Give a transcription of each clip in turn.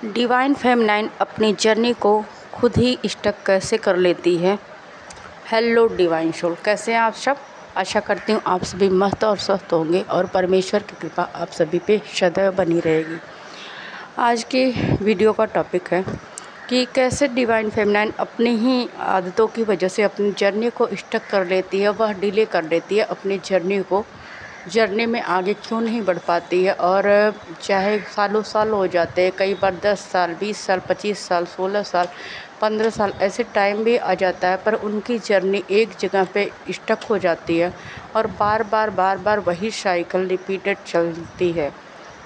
Divine feminine अपनी journey को खुद ही स्टक कैसे कर लेती है। हेलो डिवाइन सोल, कैसे हैं आप सब। आशा करती हूँ आप सभी मस्त और स्वस्थ होंगे और परमेश्वर की कृपा आप सभी पे सदैव बनी रहेगी। आज के वीडियो का टॉपिक है कि कैसे डिवाइन फेमिनाइन अपनी ही आदतों की वजह से अपनी जर्नी को स्टक कर लेती है, वह डिले कर लेती है अपनी जर्नी में आगे क्यों नहीं बढ़ पाती है। और चाहे सालों साल हो जाते हैं, कई बार 10 साल, 20 साल, 25 साल, 16 साल, 15 साल ऐसे टाइम भी आ जाता है, पर उनकी जर्नी एक जगह पे स्टक हो जाती है और बार बार वही साइकिल रिपीटेड चलती है।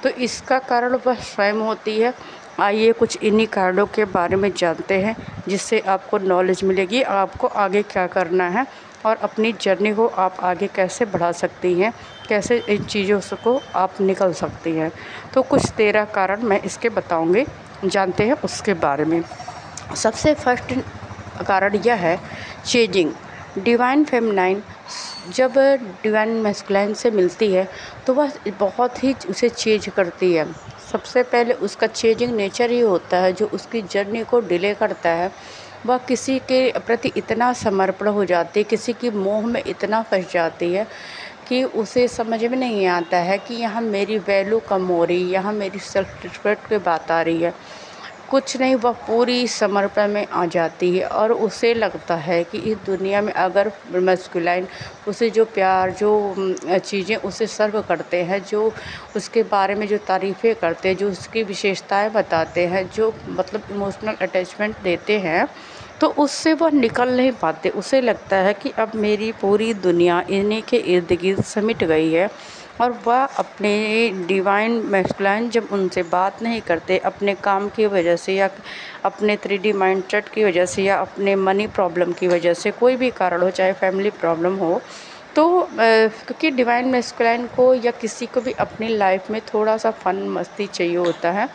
तो इसका कारण वह स्वयं होती है। आइए कुछ इन्हीं कारणों के बारे में जानते हैं, जिससे आपको नॉलेज मिलेगी आपको आगे क्या करना है और अपनी जर्नी को आप आगे कैसे बढ़ा सकती हैं, कैसे इन चीज़ों से को आप निकल सकती हैं। तो कुछ 13 कारण मैं इसके बताऊंगी, जानते हैं उसके बारे में। सबसे फर्स्ट कारण यह है चेंजिंग। डिवाइन फेमिनाइन जब डिवाइन मैस्कुलाइन से मिलती है तो वह बहुत ही उसे चेंज करती है। सबसे पहले उसका चेंजिंग नेचर ही होता है जो उसकी जर्नी को डिले करता है। वह किसी के प्रति इतना समर्पण हो जाती है, किसी की मोह में इतना फंस जाती है कि उसे समझ में नहीं आता है कि यहाँ मेरी वैल्यू कम हो रही, यहाँ मेरी सेल्फ रिस्पेक्ट की बात आ रही है। कुछ नहीं, वह पूरी समर्पण में आ जाती है और उसे लगता है कि इस दुनिया में अगर मैस्कुलाइन उसे जो प्यार, जो चीज़ें उसे सर्व करते हैं, जो उसके बारे में जो तारीफ़ें करते हैं, जो उसकी विशेषताएं बताते हैं, जो मतलब इमोशनल अटैचमेंट देते हैं, तो उससे वह निकल नहीं पाते। उसे लगता है कि अब मेरी पूरी दुनिया इन्हीं के इर्द गिर्द सिमट गई है और वह अपने डिवाइन मैस्कुलाइन जब उनसे बात नहीं करते, अपने काम की वजह से या अपने 3D माइंडसेट की वजह से या अपने मनी प्रॉब्लम की वजह से, कोई भी कारण हो, चाहे फैमिली प्रॉब्लम हो, तो क्योंकि डिवाइन मैस्कुलाइन को या किसी को भी अपनी लाइफ में थोड़ा सा फन मस्ती चाहिए होता है।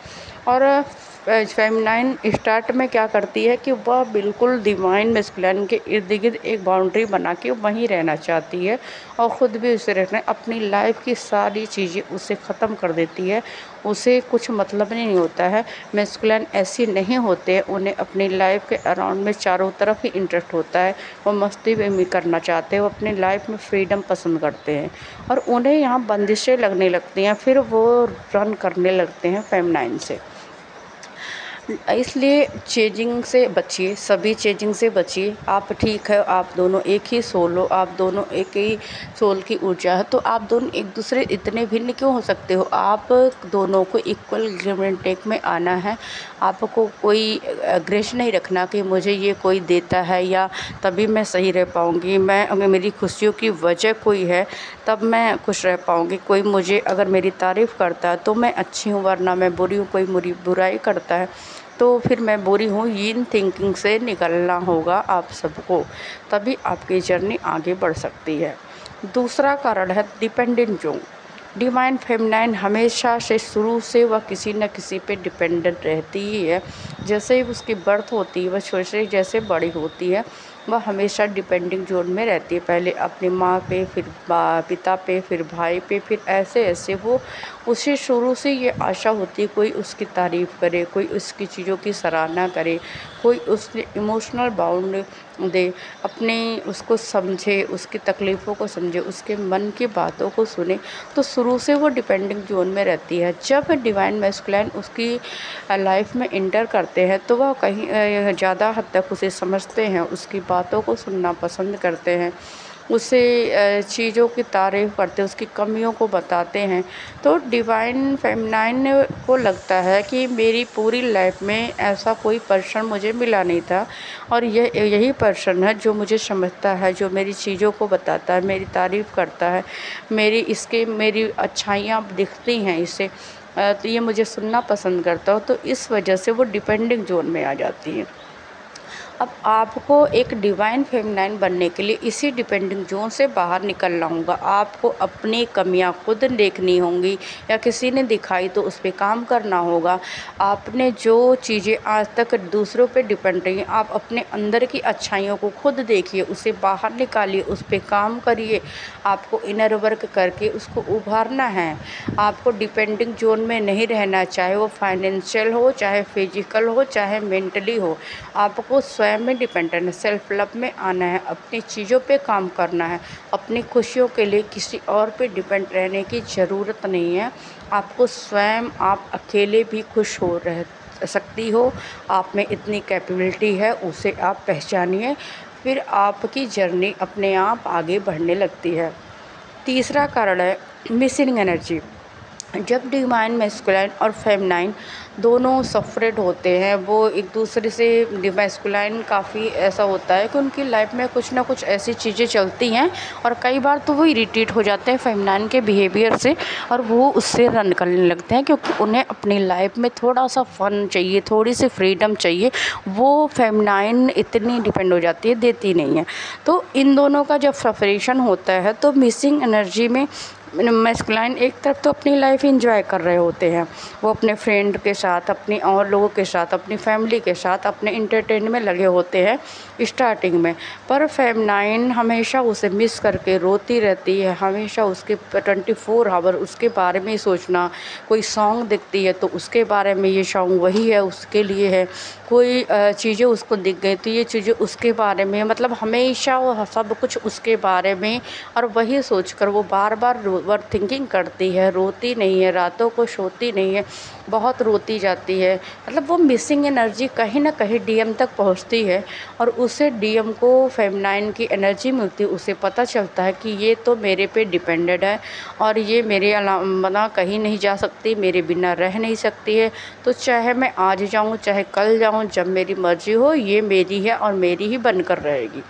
और फेमिनाइन स्टार्ट में क्या करती है कि वह बिल्कुल डिवाइन मैस्कुलाइन के इर्द गिर्द एक बाउंड्री बना के वहीं रहना चाहती है और ख़ुद भी उसे रहना, अपनी लाइफ की सारी चीज़ें उसे ख़त्म कर देती है। उसे कुछ मतलब नहीं होता है। मैस्कुलाइन ऐसे नहीं होते, उन्हें अपनी लाइफ के अराउंड में चारों तरफ ही इंटरेस्ट होता है। वो मस्ती भी करना चाहते हैं, वो अपनी लाइफ में फ्रीडम पसंद करते हैं और उन्हें यहाँ बंदिशें लगने लगती हैं, फिर वो रन करने लगते हैं फेमिनाइन से। इसलिए चेंजिंग से बचिए, सभी चेंजिंग से बचिए। आप ठीक है, आप दोनों एक ही सोल हो, आप दोनों एक ही सोल की ऊर्जा है, तो आप दोनों एक दूसरे इतने भिन्न क्यों हो सकते हो। आप दोनों को इक्वल गिव एंड टेक में आना है। आपको कोई ग्रेश नहीं रखना कि मुझे ये कोई देता है या तभी मैं सही रह पाऊँगी, मैं अगर मेरी खुशियों की वजह कोई है तब मैं खुश रह पाऊँगी। कोई मुझे अगर मेरी तारीफ़ करता है तो मैं अच्छी हूँ, वरना मैं बुरी हूँ। कोई मेरी बुराई करता है तो फिर मैं बुरी हूँ। इन थिंकिंग से निकलना होगा आप सबको, तभी आपकी जर्नी आगे बढ़ सकती है। दूसरा कारण है डिपेंडेंट जोन। डिवाइन फेमिनाइन हमेशा से शुरू से वह किसी न किसी पे डिपेंडेंट रहती ही है। जैसे ही उसकी बर्थ होती है, वह छोटे जैसे बड़ी होती है, वह हमेशा डिपेंडिंग जोन में रहती है। पहले अपनी माँ पे, फिर पिता पे, फिर भाई पे, फिर ऐसे ऐसे वो उसे शुरू से ये आशा होती है कोई उसकी तारीफ़ करे, कोई उसकी चीज़ों की सराहना करे, कोई उससे इमोशनल बाउंड दे, अपने उसको समझे, उसकी तकलीफ़ों को समझे, उसके मन की बातों को सुने। तो शुरू से वो डिपेंडिंग जोन में रहती है। जब डिवाइन मैस्कुलाइन उसकी लाइफ में इंटर करते हैं तो वह कहीं ज़्यादा हद तक उसे समझते हैं, उसकी बातों को सुनना पसंद करते हैं, उसे चीज़ों की तारीफ़ करते हैं, उसकी कमियों को बताते हैं। तो डिवाइन फेमिनाइन को लगता है कि मेरी पूरी लाइफ में ऐसा कोई पर्सन मुझे मिला नहीं था और यही पर्सन है जो मुझे समझता है, जो मेरी चीज़ों को बताता है, मेरी तारीफ़ करता है, मेरी अच्छाइयाँ दिखती हैं इसे, तो ये मुझे सुनना पसंद करता हो। तो इस वजह से वो डिपेंडिंग जोन में आ जाती है। अब आपको एक डिवाइन फेमिनाइन बनने के लिए इसी डिपेंडिंग जोन से बाहर निकलना होगा। आपको अपनी कमियां खुद देखनी होंगी, या किसी ने दिखाई तो उस पर काम करना होगा। आपने जो चीज़ें आज तक दूसरों पे डिपेंड रही हैं, आप अपने अंदर की अच्छाइयों को खुद देखिए, उसे बाहर निकालिए, उस पर काम करिए। आपको इनर वर्क करके उसको उभारना है। आपको डिपेंडिंग जोन में नहीं रहना, चाहे वो फाइनेंशियल हो, चाहे फिजिकल हो, चाहे मेंटली हो। आपको स्वयं में डिपेंडेंट, सेल्फ लव में आना है, अपनी चीज़ों पे काम करना है। अपनी खुशियों के लिए किसी और पे डिपेंड रहने की ज़रूरत नहीं है। आपको स्वयं, आप अकेले भी खुश हो रह सकती हो। आप में इतनी कैपेबिलिटी है, उसे आप पहचानिए, फिर आपकी जर्नी अपने आप आगे बढ़ने लगती है। तीसरा कारण है मिसिंग एनर्जी। जब डिवाइन मैस्कुलाइन और फेमिनाइन दोनों सेपरेट होते हैं, वो एक दूसरे से, मैस्कुलाइन काफ़ी ऐसा होता है कि उनकी लाइफ में कुछ ना कुछ ऐसी चीज़ें चलती हैं और कई बार तो वो इरिटेट हो जाते हैं फेमिनाइन के बिहेवियर से, और वो उससे रन करने लगते हैं, क्योंकि उन्हें अपनी लाइफ में थोड़ा सा फन चाहिए, थोड़ी सी फ्रीडम चाहिए। वो फेमिनाइन इतनी डिपेंड हो जाती है, देती नहीं है। तो इन दोनों का जब सेपरेशन होता है तो मिसिंग एनर्जी में मैस्कुलाइन एक तरफ तो अपनी लाइफ एंजॉय कर रहे होते हैं, वो अपने फ्रेंड के साथ, अपनी और लोगों के साथ, अपनी फैमिली के साथ अपने इंटरटेन में लगे होते हैं स्टार्टिंग में। पर फेमिनाइन हमेशा उसे मिस करके रोती रहती है, हमेशा उसके 24 आवर उसके बारे में ही सोचना। कोई सॉन्ग दिखती है तो उसके बारे में, ये सॉन्ग वही है, उसके लिए है। कोई चीज़ें उसको दिख गई तो ये चीज़ें उसके बारे में, मतलब हमेशा वो सब कुछ उसके बारे में, और वही सोचकर वो बार बार ओवर थिंकिंग करती है, रोती नहीं है, रातों को सोती नहीं है, बहुत रोती जाती है। मतलब वो मिसिंग एनर्जी कहीं ना कहीं डीएम तक पहुंचती है, और उसे डीएम को फेमिनाइन की एनर्जी मिलती है। उसे पता चलता है कि ये तो मेरे पे डिपेंडेड है, और ये मेरे अलावा कहीं नहीं जा सकती, मेरे बिना रह नहीं सकती है। तो चाहे मैं आज जाऊँ, चाहे कल जाऊँ, जब मेरी मर्ज़ी हो, ये मेरी है और मेरी ही बनकर रहेगी।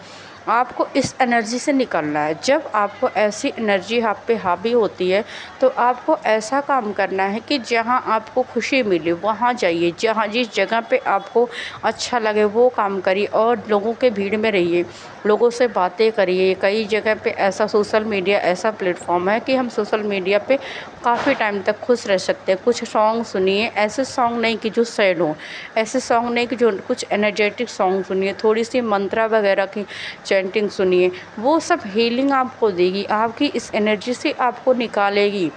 आपको इस एनर्जी से निकलना है। जब आपको ऐसी एनर्जी आप पे हावी होती है तो आपको ऐसा काम करना है कि जहाँ आपको खुशी मिले वहाँ जाइए, जहाँ जिस जगह पे आपको अच्छा लगे वो काम करिए, और लोगों के भीड़ में रहिए, लोगों से बातें करिए। कई जगह पे ऐसा सोशल मीडिया ऐसा प्लेटफॉर्म है कि हम सोशल मीडिया पे काफ़ी टाइम तक खुश रह सकते हैं। कुछ सॉन्ग सुनिए, ऐसे सॉन्ग नहीं कि जो सैड हों, ऐसे सॉन्ग नहीं कि जो, कुछ एनर्जेटिक सॉन्ग सुनिए, थोड़ी सी मंत्रा वगैरह की चैंटिंग सुनिए। वो सब हीलिंग आपको देगी, आपकी इस एनर्जी से आपको निकालेगी।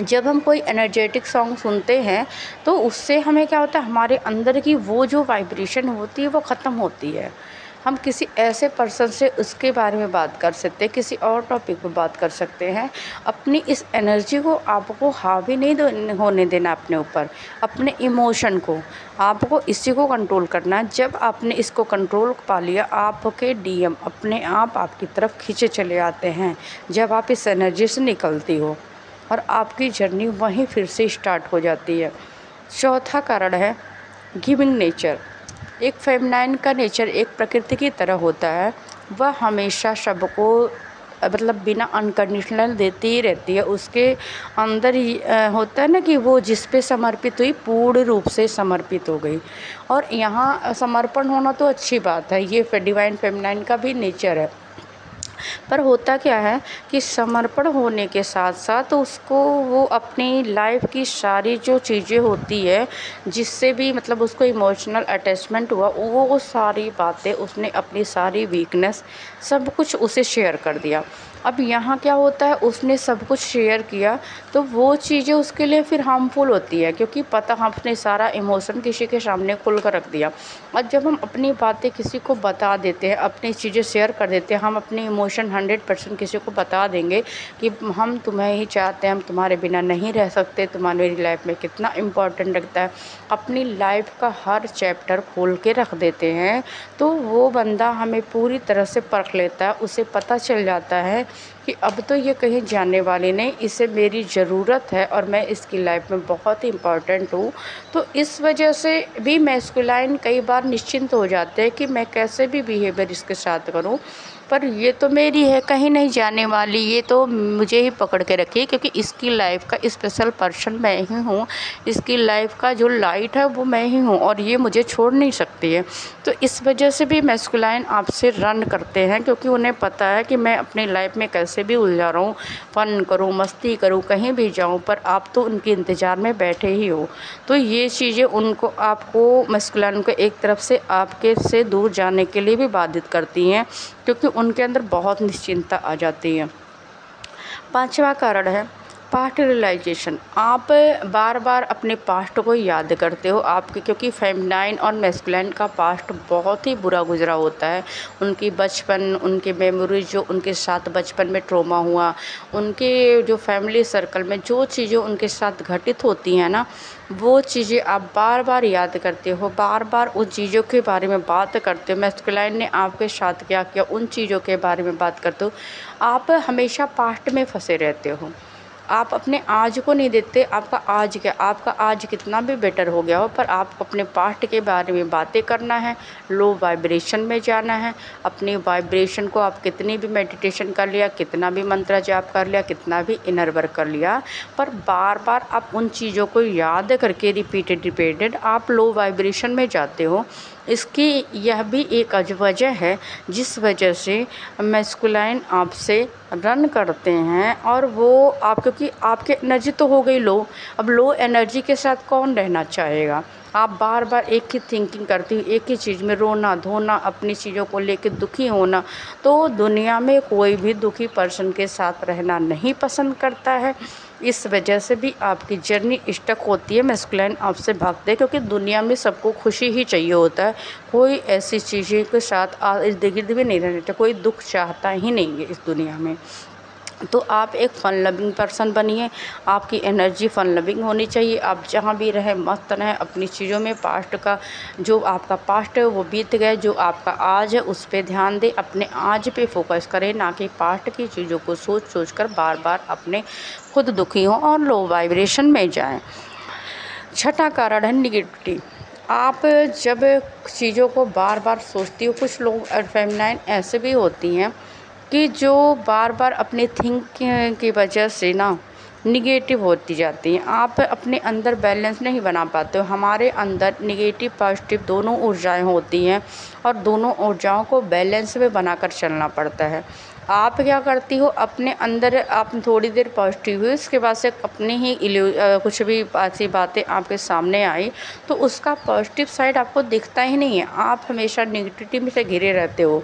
जब हम कोई एनर्जेटिक सॉन्ग सुनते हैं तो उससे हमें क्या होता है, हमारे अंदर की वो जो वाइब्रेशन होती है वो ख़त्म होती है। हम किसी ऐसे पर्सन से उसके बारे में बात कर सकते हैं, किसी और टॉपिक पे बात कर सकते हैं। अपनी इस एनर्जी को आपको हावी नहीं होने देना अपने ऊपर, अपने इमोशन को आपको इसी को कंट्रोल करना है। जब आपने इसको कंट्रोल पा लिया, आपके डीएम अपने आप आपकी तरफ खींचे चले आते हैं, जब आप इस एनर्जी से निकलती हो, और आपकी जर्नी वहीं फिर से स्टार्ट हो जाती है। चौथा कारण है गिविंग नेचर। एक फेमिनाइन का नेचर एक प्रकृति की तरह होता है, वह हमेशा सबको मतलब बिना अनकंडीशनल देती ही रहती है। उसके अंदर ही होता है ना कि वो जिस पे समर्पित हुई पूर्ण रूप से समर्पित हो गई। और यहाँ समर्पण होना तो अच्छी बात है, ये डिवाइन फेमिनाइन का भी नेचर है। पर होता क्या है कि समर्पण होने के साथ साथ उसको, वो अपनी लाइफ की सारी जो चीज़ें होती है, जिससे भी मतलब उसको इमोशनल अटैचमेंट हुआ, वो सारी बातें उसने, अपनी सारी वीकनेस सब कुछ उसे शेयर कर दिया। अब यहाँ क्या होता है, उसने सब कुछ शेयर किया तो वो चीज़ें उसके लिए फिर हार्मफुल होती है, क्योंकि पता हमने सारा इमोशन किसी के सामने खुल कर रख दिया। और जब हम अपनी बातें किसी को बता देते हैं, अपनी चीज़ें शेयर कर देते हैं, हम अपने इमोशन 100% किसी को बता देंगे कि हम तुम्हें ही चाहते हैं, हम तुम्हारे बिना नहीं रह सकते, तुम्हारी मेरी लाइफ में कितना इम्पोर्टेंट लगता है, अपनी लाइफ का हर चैप्टर खोल के रख देते हैं, तो वो बंदा हमें पूरी तरह से परख लेता है। उसे पता चल जाता है कि अब तो ये कहीं जाने वाली नहीं, इसे मेरी ज़रूरत है और मैं इसकी लाइफ में बहुत ही इम्पॉर्टेंट हूँ। तो इस वजह से भी मैस्कुलाइन कई बार निश्चिंत हो जाते हैं कि मैं कैसे भी बिहेवियर इसके साथ करूँ, पर ये तो मेरी है, कहीं नहीं जाने वाली, ये तो मुझे ही पकड़ के रखी, क्योंकि इसकी लाइफ का स्पेशल पर्सन मैं ही हूँ, इसकी लाइफ का जो लाइट है वो मैं ही हूँ और ये मुझे छोड़ नहीं सकती है। तो इस वजह से भी मैस्कुलाइन आपसे रन करते हैं, क्योंकि उन्हें पता है कि मैं अपनी लाइफ में कैसे भी उलझा रहा हूँ, फ़न करूँ, मस्ती करूँ, कहीं भी जाऊँ, पर आप तो उनके इंतज़ार में बैठे ही हो। तो ये चीज़ें उनको, आपको मैस्कुलाइन को एक तरफ से आपके से दूर जाने के लिए भी बाधित करती हैं, क्योंकि उनके अंदर बहुत निश्चिंतता आ जाती है। पांचवा कारण है पास्ट रियलाइजेशन। आप बार बार अपने पास्ट को याद करते हो आपके, क्योंकि फेमिनाइन और मैस्कुलाइन का पास्ट बहुत ही बुरा गुजरा होता है। उनकी बचपन, उनके मेमोरीज जो उनके साथ बचपन में ट्रॉमा हुआ, उनके जो फैमिली सर्कल में जो चीज़ें उनके साथ घटित होती हैं ना, वो चीज़ें आप बार बार याद करते हो, बार बार उन चीज़ों के बारे में बात करते हो। मैस्कुलाइन ने आपके साथ क्या किया उन चीज़ों के बारे में बात करते हो। आप हमेशा पास्ट में फंसे रहते हो, आप अपने आज को नहीं देखते। आपका आज क्या, आपका आज कितना भी बेटर हो गया हो, पर आपको अपने पास्ट के बारे में बातें करना है, लो वाइब्रेशन में जाना है। अपनी वाइब्रेशन को आप कितनी भी मेडिटेशन कर लिया, कितना भी मंत्र जाप कर लिया, कितना भी इनर वर्क कर लिया, पर बार बार आप उन चीज़ों को याद करके रिपीटेड आप लो वाइब्रेशन में जाते हो। इसकी यह भी एक वजह है जिस वजह से मैस्कुलाइन आपसे रन करते हैं। और वो आप, क्योंकि आपकी एनर्जी तो हो गई लो, अब लो एनर्जी के साथ कौन रहना चाहेगा। आप बार बार एक ही थिंकिंग करती हो, एक ही चीज़ में रोना धोना, अपनी चीज़ों को लेकर दुखी होना। तो दुनिया में कोई भी दुखी पर्सन के साथ रहना नहीं पसंद करता है। इस वजह से भी आपकी जर्नी स्टक होती है, मैस्कुलाइन आपसे भागते हैं, क्योंकि दुनिया में सबको खुशी ही चाहिए होता है। कोई ऐसी चीज़ें के साथ इर्द गिर्द भी नहीं रहना चाहिए, कोई दुख चाहता ही नहीं है इस दुनिया में। तो आप एक फ़न लविंग पर्सन बनिए, आपकी एनर्जी फ़न लविंग होनी चाहिए। आप जहाँ भी रहें मस्त रहें अपनी चीज़ों में। पास्ट का जो आपका पास्ट है वो बीत गया, जो आपका आज है उस पे ध्यान दें, अपने आज पे फोकस करें, ना कि पास्ट की चीज़ों को सोच सोच कर बार बार अपने खुद दुखी हों और लो वाइब्रेशन में जाएं। छठा कारण है निगेटिविटी। आप जब चीज़ों को बार बार सोचती हो, कुछ लोग फेमिनाइन ऐसे भी होती हैं कि जो बार बार अपने थिंकिंग की वजह से ना निगेटिव होती जाती हैं। आप अपने अंदर बैलेंस नहीं बना पाते हो। हमारे अंदर निगेटिव पॉजिटिव दोनों ऊर्जाएं होती हैं और दोनों ऊर्जाओं को बैलेंस में बनाकर चलना पड़ता है। आप क्या करती हो अपने अंदर, आप थोड़ी देर पॉजिटिव हुई, उसके बाद से अपनी ही कुछ भी ऐसी बातें आपके सामने आई तो उसका पॉजिटिव साइड आपको दिखता ही नहीं है। आप हमेशा निगेटिविटी से घिरे रहते हो।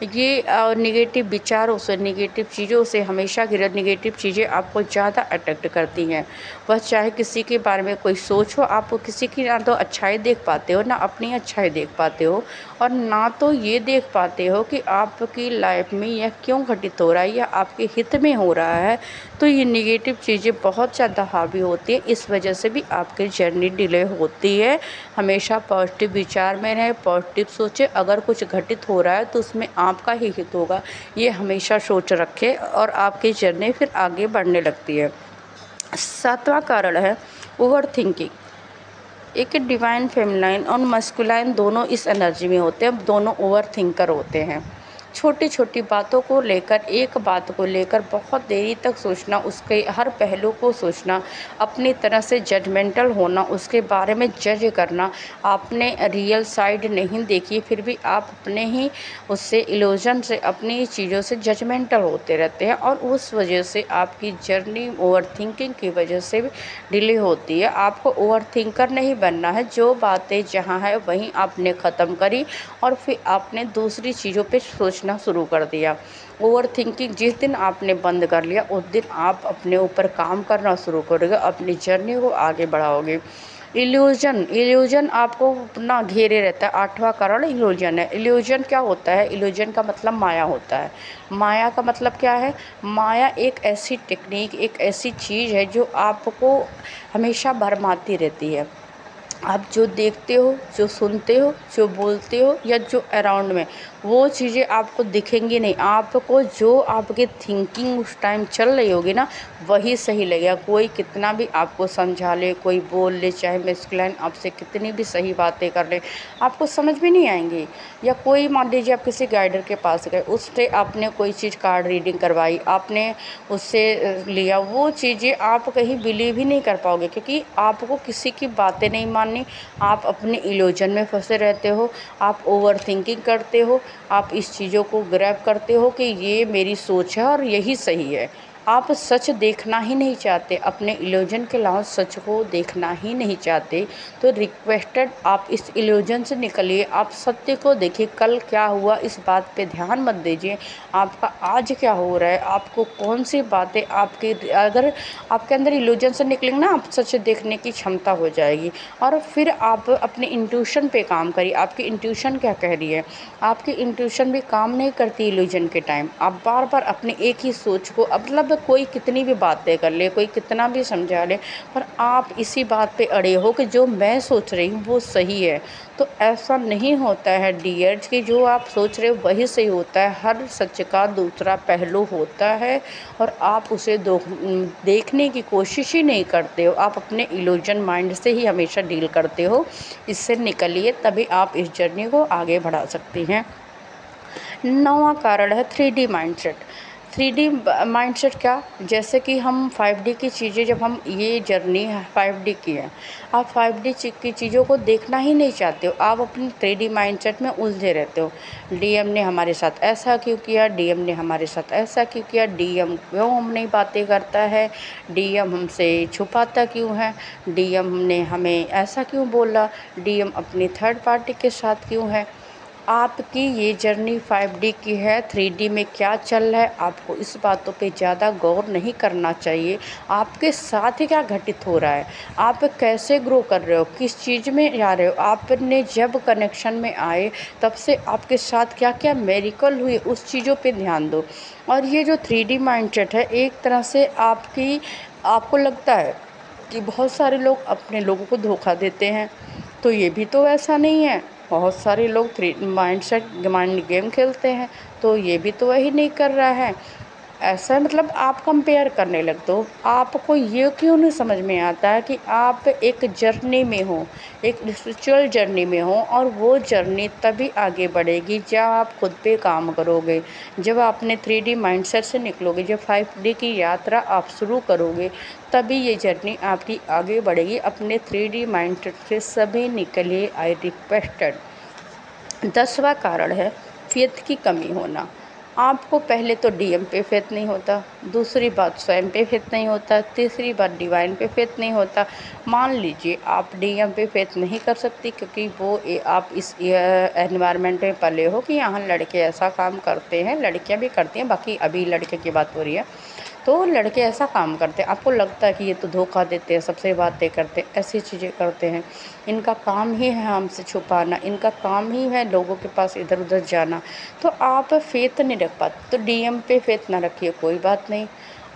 ये निगेटिव विचारों से, निगेटिव चीज़ों से हमेशा घिरे, निगेटिव चीज़ें आपको ज़्यादा अट्रैक्ट करती हैं। वह चाहे किसी के बारे में कोई सोच हो, आप किसी की ना तो अच्छाई देख पाते हो, ना अपनी अच्छाई देख पाते हो, और ना तो ये देख पाते हो कि आपकी लाइफ में यह क्यों घटित हो रहा है या आपके हित में हो रहा है। तो ये निगेटिव चीज़ें बहुत ज़्यादा हावी होती हैं, इस वजह से भी आपकी जर्नी डिले होती है। हमेशा पॉजिटिव विचार में रहें, पॉजिटिव सोचें। अगर कुछ घटित हो रहा है तो उसमें आपका ही हित होगा, ये हमेशा सोच रखें और आपकी जर्नी फिर आगे बढ़ने लगती है। सातवां कारण है ओवर थिंकिंग। एक डिवाइन फेमिनाइन और मस्कुलाइन दोनों इस एनर्जी में होते हैं, दोनों ओवर थिंकर होते हैं। छोटी छोटी बातों को लेकर, एक बात को लेकर बहुत देरी तक सोचना, उसके हर पहलू को सोचना, अपनी तरह से जजमेंटल होना, उसके बारे में जज करना। आपने रियल साइड नहीं देखी फिर भी आप अपने ही उससे इल्यूजन से, अपनी चीज़ों से जजमेंटल होते रहते हैं और उस वजह से आपकी जर्नी ओवर थिंकिंग की वजह से भी डिले होती है। आपको ओवर थिंकर नहीं बनना है, जो बातें जहाँ है वहीं आपने ख़त्म करी और फिर आपने दूसरी चीज़ों पे सोचना शुरू कर दिया। ओवर थिंकिंग जिस दिन आपने बंद कर लिया उस दिन आप अपने ऊपर काम करना शुरू करोगे, अपनी जर्नी को आगे बढ़ाओगे। इल्यूजन आपको अपना घेरे रहता है। आठवां कारण इल्यूजन है। इल्यूजन क्या होता है? इल्यूजन का मतलब माया होता है। माया का मतलब क्या है? माया एक ऐसी टेक्निक, एक ऐसी चीज़ है जो आपको हमेशा भरमाती रहती है। आप जो देखते हो, जो सुनते हो, जो बोलते हो या जो अराउंड में, वो चीज़ें आपको दिखेंगी नहीं। आपको जो आपकी थिंकिंग उस टाइम चल रही होगी ना, वही सही लगेगा। कोई कितना भी आपको समझा ले, कोई बोल ले, चाहे मस्कुलाइन आपसे कितनी भी सही बातें कर ले, आपको समझ में नहीं आएंगी। या कोई मान लीजिए आप किसी गाइडर के पास गए, उससे आपने कोई चीज़ कार्ड रीडिंग करवाई, आपने उससे लिया, वो चीज़ें आप कहीं बिलीव ही नहीं कर पाओगे, क्योंकि आपको किसी की बातें नहीं माननी। आप अपने इल्यूजन में फंसे रहते हो, आप ओवर थिंकिंग करते हो, आप इस चीज़ों को ग्रैब करते हो कि ये मेरी सोच है और यही सही है। आप सच देखना ही नहीं चाहते, अपने इल्यूजन के अलावा सच को देखना ही नहीं चाहते। तो रिक्वेस्टेड, आप इस इल्यूजन से निकलिए, आप सत्य को देखिए। कल क्या हुआ इस बात पे ध्यान मत दीजिए, आपका आज क्या हो रहा है, आपको कौन सी बातें आपकी, अगर आपके अंदर इल्यूजन से निकलेंगे ना, आप सच देखने की क्षमता हो जाएगी। और फिर आप अपने इंट्यूशन पे काम करिए। आपकी इंट्यूशन क्या कह रही है, आपकी इंट्यूशन भी काम नहीं करती इल्यूजन के टाइम। आप बार बार अपने एक ही सोच को, मतलब कोई कितनी भी बातें कर ले, कोई कितना भी समझा ले, पर आप इसी बात पे अड़े हो कि जो मैं सोच रही हूँ वो सही है। तो ऐसा नहीं होता है डियर्स, कि जो आप सोच रहे हो वही सही होता है। हर सच का दूसरा पहलू होता है और आप उसे देखने की कोशिश ही नहीं करते हो। आप अपने इल्यूजन माइंड से ही हमेशा डील करते हो। इससे निकलिए, तभी आप इस जर्नी को आगे बढ़ा सकती हैं। 9वां कारण है 3D माइंडसेट। 3D माइंडसेट क्या, जैसे कि हम 5D की चीज़ें, जब हम ये जर्नी 5D की है, आप 5D की चीज़ों को देखना ही नहीं चाहते हो, आप अपने 3D माइंडसेट में उलझे रहते हो। डीएम ने हमारे साथ ऐसा क्यों किया, डीएम ने हमारे साथ ऐसा क्यों किया, डीएम क्यों हम नहीं बातें करता है, डीएम हमसे छुपाता क्यों है, डीएम ने हमें ऐसा क्यों बोला, डीएम अपनी थर्ड पार्टी के साथ क्यों है। आपकी ये जर्नी 5D की है, 3D में क्या चल रहा है, आपको इस बातों पे ज़्यादा गौर नहीं करना चाहिए। आपके साथ ही क्या घटित हो रहा है, आप कैसे ग्रो कर रहे हो, किस चीज़ में जा रहे हो, आपने जब कनेक्शन में आए तब से आपके साथ क्या क्या मेरिकल हुए, उस चीज़ों पे ध्यान दो। और ये जो 3D माइंडसेट है, एक तरह से आपको लगता है कि बहुत सारे लोग अपने लोगों को धोखा देते हैं, तो ये भी तो ऐसा नहीं है। बहुत सारे लोग थ्री माइंड गेम खेलते हैं, तो ये भी तो वही नहीं कर रहा है। ऐसा मतलब आप कंपेयर करने लगते हो। आपको ये क्यों नहीं समझ में आता है कि आप एक जर्नी में हो, एक स्पिरिचुअल जर्नी में हो, और वो जर्नी तभी आगे बढ़ेगी जब आप खुद पे काम करोगे, जब आपने 3D माइंडसेट से निकलोगे, जब 5D की यात्रा आप शुरू करोगे, तभी ये जर्नी आपकी आगे बढ़ेगी। अपने 3D माइंडसेट से सभी निकलिए, आई रिक्वेस्टेड। 10वां कारण है फेथ की कमी होना। आपको पहले तो डीएम पे फेथ नहीं होता, दूसरी बात स्वयं पे फेथ नहीं होता, तीसरी बात डिवाइन पे फेथ नहीं होता। मान लीजिए आप डीएम पे फेथ नहीं कर सकती, क्योंकि आप इस एनवायरनमेंट में पले हो कि यहाँ लड़के ऐसा काम करते हैं, लड़कियाँ भी करती हैं, बाकी अभी लड़के की बात हो रही है। तो लड़के ऐसा काम करते हैं, आपको लगता है कि ये तो धोखा देते हैं, सबसे बातें करते हैं, ऐसी चीज़ें करते हैं, इनका काम ही है हमसे छुपाना, इनका काम ही है लोगों के पास इधर उधर जाना। तो आप फेथ नहीं रख पाते, तो डीएम पे फेथ ना रखिए, कोई बात नहीं।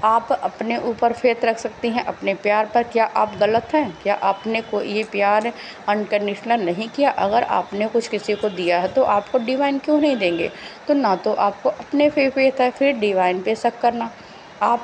आप अपने ऊपर फेथ रख सकती हैं, अपने प्यार पर। क्या आप गलत हैं, क्या आपने कोई ये प्यार अनकंडीशनल नहीं किया? अगर आपने कुछ किसी को दिया है तो आपको डिवाइन क्यों नहीं देंगे? तो ना तो आपको अपने पे फेथ है, फिर डिवाइन पे शक करना। आप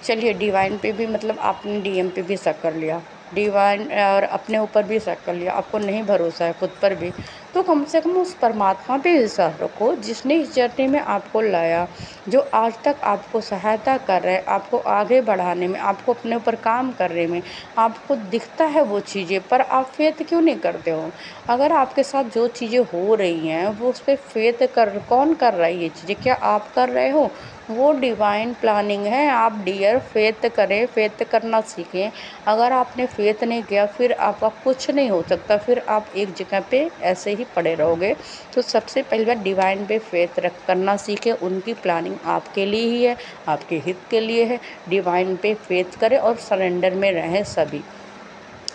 चलिए डिवाइन पे भी, मतलब आपने डीएम पे भी शक कर लिया, डिवाइन और अपने ऊपर भी शक कर लिया, आपको नहीं भरोसा है खुद पर भी, तो कम से कम उस परमात्मा पे विश्वास रखो जिसने इस जर्नी में आपको लाया, जो आज तक आपको सहायता कर रहा है, आपको आगे बढ़ाने में, आपको अपने ऊपर काम करने में। आपको दिखता है वो चीज़ें, पर आप फेथ क्यों नहीं करते हो? अगर आपके साथ जो चीज़ें हो रही हैं वो उस पर फेथ कौन कर रहा है? ये चीज़ें क्या आप कर रहे हो? वो डिवाइन प्लानिंग है। आप डियर फेथ करें, फेथ करना सीखें। अगर आपने फेथ नहीं किया, फिर आपका कुछ नहीं हो सकता, फिर आप एक जगह पे ऐसे ही पड़े रहोगे। तो सबसे पहली बार डिवाइन पे फेथ रख करना सीखें, उनकी प्लानिंग आपके लिए ही है, आपके हित के लिए है। डिवाइन पे फेथ करें और सरेंडर में रहें सभी।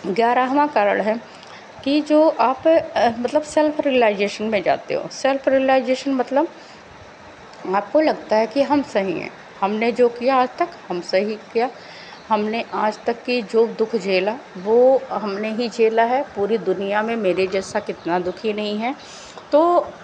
11वां कारण है कि जो आप मतलब सेल्फ रियलाइजेशन में जाते हो। सेल्फ रियलाइजेशन मतलब आपको लगता है कि हम सही हैं, हमने जो किया आज तक हम सही किया, हमने आज तक की जो दुख झेला वो हमने ही झेला है। पूरी दुनिया में मेरे जैसा कितना दुखी नहीं है। तो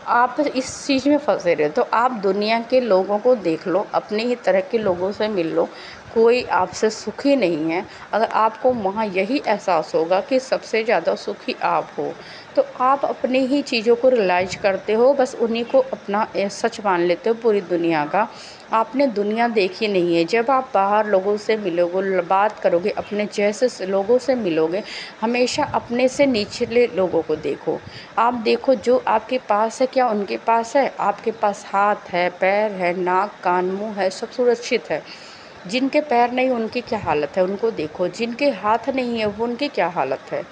आप इस चीज़ में फंसे रहे तो आप दुनिया के लोगों को देख लो, अपने ही तरह के लोगों से मिल लो, कोई आपसे सुखी नहीं है। अगर आपको वहाँ यही एहसास होगा कि सबसे ज़्यादा सुखी आप हो, तो आप अपनी ही चीज़ों को रियलाइज करते हो, बस उन्हीं को अपना सच मान लेते हो पूरी दुनिया का। आपने दुनिया देखी नहीं है। जब आप बाहर लोगों से मिलोगे, बात करोगे, अपने जैसे लोगों से मिलोगे, हमेशा अपने से निचले लोगों को देखो। आप देखो जो आपके पास है क्या उनके पास है? आपके पास हाथ है, पैर है, नाक कान मुँह है, सब सुरक्षित है। जिनके पैर नहीं उनकी क्या हालत है उनको देखो, जिनके हाथ नहीं है वो उनकी क्या हालत है।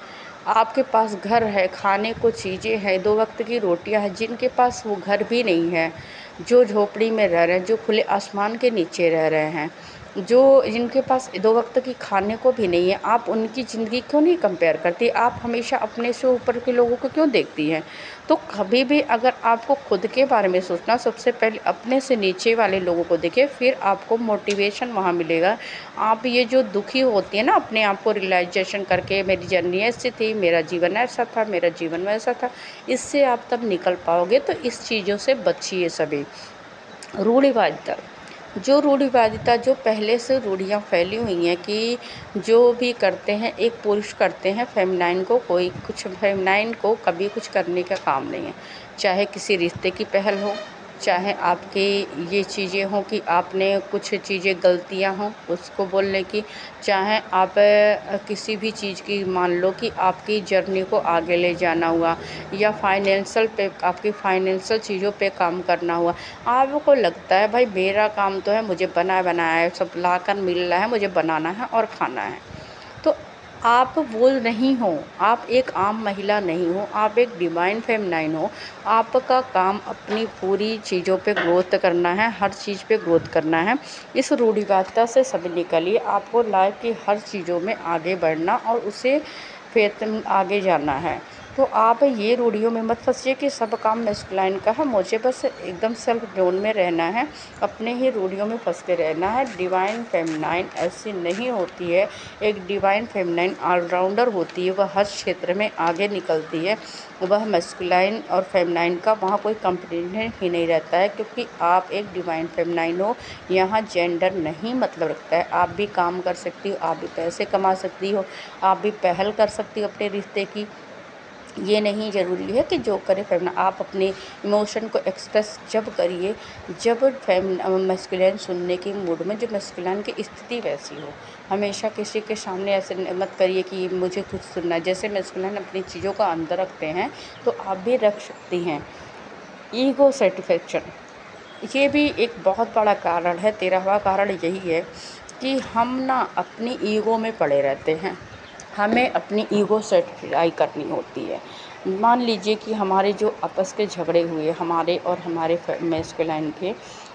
आपके पास घर है, खाने को चीज़ें हैं, 2 वक्त की रोटियां हैं, जिनके पास वो घर भी नहीं है, जो झोपड़ी में रह रहे हैं, जो खुले आसमान के नीचे रह रहे हैं, जो जिनके पास 2 वक्त की खाने को भी नहीं है, आप उनकी ज़िंदगी क्यों नहीं कंपेयर करती? आप हमेशा अपने से ऊपर के लोगों को क्यों देखती हैं? तो कभी भी अगर आपको खुद के बारे में सोचना, सबसे पहले अपने से नीचे वाले लोगों को देखिए, फिर आपको मोटिवेशन वहाँ मिलेगा। आप ये जो दुखी होती है ना अपने आप को रियलाइजेशन करके, मेरी जर्नी ऐसी थी, मेरा जीवन ऐसा था, मेरा जीवन वैसा था, इससे आप तब निकल पाओगे। तो इस चीज़ों से बचिए सभी। रूढ़िवादिता, जो रूढ़िवादिता जो पहले से रूढ़ियाँ फैली हुई हैं कि जो भी करते हैं एक पुरुष करते हैं, फेमिनाइन को कोई कुछ, फेमिनाइन को कभी कुछ करने का काम नहीं है। चाहे किसी रिश्ते की पहल हो, चाहे आपकी ये चीज़ें हों कि आपने कुछ चीज़ें गलतियां हों उसको बोलने की, चाहे आप किसी भी चीज़ की मान लो कि आपकी जर्नी को आगे ले जाना हुआ, या फाइनेंशियल पे आपकी फाइनेंशियल चीज़ों पे काम करना हुआ। आपको लगता है भाई मेरा काम तो है, मुझे बना बनाया है सब लाकर मिल रहा है, मुझे बनाना है और खाना है। तो आप वो नहीं हो, आप एक आम महिला नहीं हो, आप एक डिवाइन फेमिनाइन हो। आपका काम अपनी पूरी चीज़ों पे ग्रोथ करना है, हर चीज़ पे ग्रोथ करना है। इस रूढ़िवादिता से सब निकलिए। आपको लाइफ की हर चीज़ों में आगे बढ़ना और उसे फेथ आगे जाना है। तो आप ये रूढ़ियों में मत फंसिए कि सब काम मैस्कुलाइन का है, मुझे बस एकदम सेल्फ जोन में रहना है, अपने ही रूढ़ियों में फंस के रहना है। डिवाइन फेमिनाइन ऐसी नहीं होती है। एक डिवाइन फेमिनाइन ऑलराउंडर होती है, वह हर क्षेत्र में आगे निकलती है। वह मैस्कुलाइन और फेमिनाइन का वहाँ कोई कंपटीशन ही नहीं रहता है, क्योंकि आप एक डिवाइन फेमिनाइन हो। यहाँ जेंडर नहीं मतलब रखता है। आप भी काम कर सकती हो, आप भी पैसे कमा सकती हो, आप भी पहल कर सकती हो अपने रिश्ते की। ये नहीं ज़रूरी है कि जो करे फेमिना, आप अपने इमोशन को एक्सप्रेस जब करिए जब मैस्कुलिन सुनने के मूड में, जब मैस्कुलिन की स्थिति वैसी हो। हमेशा किसी के सामने ऐसे मत करिए कि मुझे कुछ सुनना है। जैसे मैस्कुलिन अपनी चीज़ों का अंदर रखते हैं तो आप भी रख सकती हैं। ईगो सेटिस्फेक्शन, ये भी एक बहुत बड़ा कारण है। 13वां कारण यही है कि हम ना अपनी ईगो में पड़े रहते हैं। हमें अपनी ईगो सेटिस्फाई करनी होती है। मान लीजिए कि हमारे जो आपस के झगड़े हुए हमारे और हमारे मैस्कुलाइन के,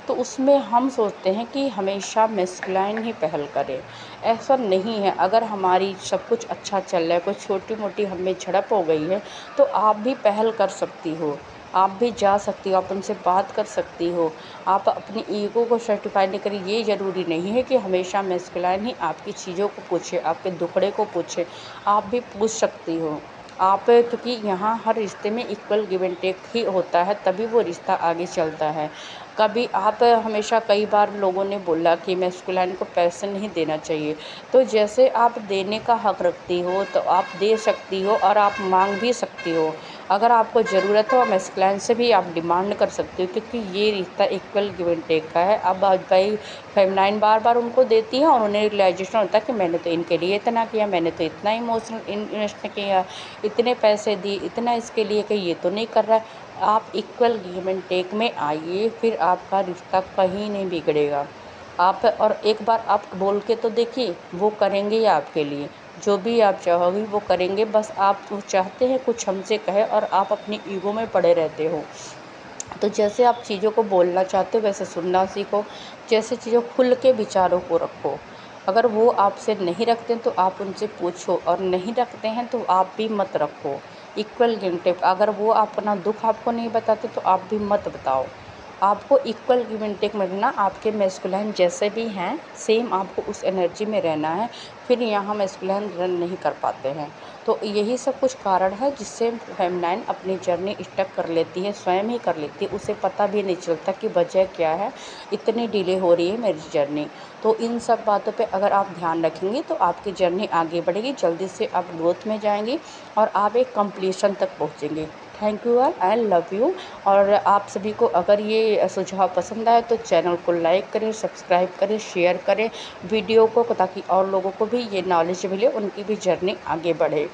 तो उसमें हम सोचते हैं कि हमेशा मैस्कुलाइन ही पहल करे। ऐसा नहीं है। अगर हमारी सब कुछ अच्छा चल रहा है, कोई छोटी मोटी हमें झड़प हो गई है, तो आप भी पहल कर सकती हो, आप भी जा सकती हो, आप उनसे बात कर सकती हो। आप अपनी ईगो को सर्टिफाई नहीं करें। ये ज़रूरी नहीं है कि हमेशा मैस्कुलाइन ही आपकी चीज़ों को पूछे, आपके दुखड़े को पूछे। आप भी पूछ सकती हो। आप, क्योंकि यहाँ हर रिश्ते में इक्वल गिव एंड टेक ही होता है, तभी वो रिश्ता आगे चलता है। कभी आप हमेशा, कई बार लोगों ने बोला कि मैस्कुलाइन को पैसे नहीं देना चाहिए, तो जैसे आप देने का हक रखती हो तो आप दे सकती हो और आप मांग भी सकती हो। अगर आपको ज़रूरत हो मैस्कुलाइन से भी आप डिमांड कर सकते हो, क्योंकि ये रिश्ता इक्वल गिव एंड टेक का है। अब भाई फेमिनाइन बार बार उनको देती है और उन्हें रियलाइजेशन होता है कि मैंने तो इनके लिए इतना किया, मैंने तो इतना इमोशनल इन्वेस्ट किया, इतने पैसे दिए, इतना इसके लिए कि ये तो नहीं कर रहा है। आप इक्वल गिव एंड टेक में आइए, फिर आपका रिश्ता कहीं नहीं बिगड़ेगा। आप और एक बार आप बोल के तो देखिए, वो करेंगे ही आपके लिए। जो भी आप चाहोगी वो करेंगे। बस आप वो चाहते हैं कुछ हमसे कहे और आप अपनी ईगो में पड़े रहते हो। तो जैसे आप चीज़ों को बोलना चाहते हो वैसे सुनना सीखो। जैसे चीज़ों खुल के विचारों को रखो। अगर वो आपसे नहीं रखते तो आप उनसे पूछो, और नहीं रखते हैं तो आप भी मत रखो। Equal give and take. अगर वो अपना दुख आपको नहीं बताते तो आप भी मत बताओ। आपको इक्वल गिव एंड टेक में रहना, आपके मैस्कुलिन जैसे भी हैं सेम आपको उस एनर्जी में रहना है, फिर यहाँ मैस्कुलिन रन नहीं कर पाते हैं। तो यही सब कुछ कारण है जिससे फेमिनाइन अपनी जर्नी स्टक कर लेती है, स्वयं ही कर लेती है, उसे पता भी नहीं चलता कि वजह क्या है, इतनी डिले हो रही है मेरी जर्नी। तो इन सब बातों पे अगर आप ध्यान रखेंगे तो आपकी जर्नी आगे बढ़ेगी, जल्दी से आप ग्रोथ में जाएंगी और आप एक कंप्लीशन तक पहुँचेंगे। Thank you all, I love you. और आप सभी को अगर ये सुझाव पसंद आए तो चैनल को लाइक करें, सब्सक्राइब करें, शेयर करें वीडियो को, ताकि और लोगों को भी ये नॉलेज मिले, उनकी भी जर्नी आगे बढ़े।